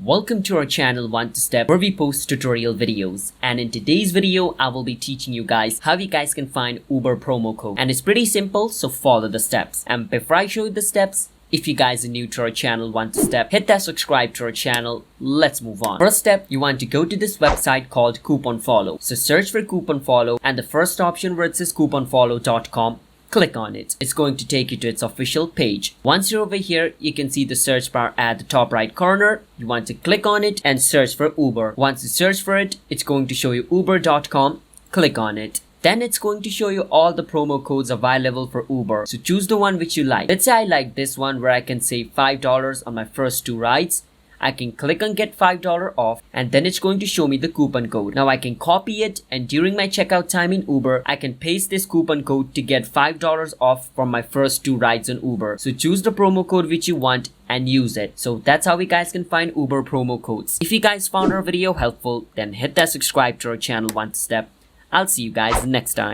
welcome to our channel One Step, where we post tutorial videos. And in today's video, I will be teaching you guys how you guys can find Uber promo code. And it's pretty simple, so follow the steps. And before I show you the steps, if you guys are new to our channel One Step, hit that subscribe to our channel. Let's move on. First step, you want to go to this website called Coupon Follow. So search for Coupon Follow, and the first option where it says couponfollow.com, click on it. It's going to take you to its official page. Once you're over here, you can see the search bar at the top right corner. You want to click on it and search for Uber. Once you search for it, it's going to show you uber.com. Click on it. Then it's going to show you all the promo codes available for Uber. So choose the one which you like. Let's say I like this one where I can save $5 on my first 2 rides. I can click on get $5 off, and then it's going to show me the coupon code. Now I can copy it, and during my checkout time in Uber, I can paste this coupon code to get $5 off from my first 2 rides on Uber. So choose the promo code which you want and use it. So that's how you guys can find Uber promo codes. If you guys found our video helpful, then hit that subscribe to our channel One Step. I'll see you guys next time.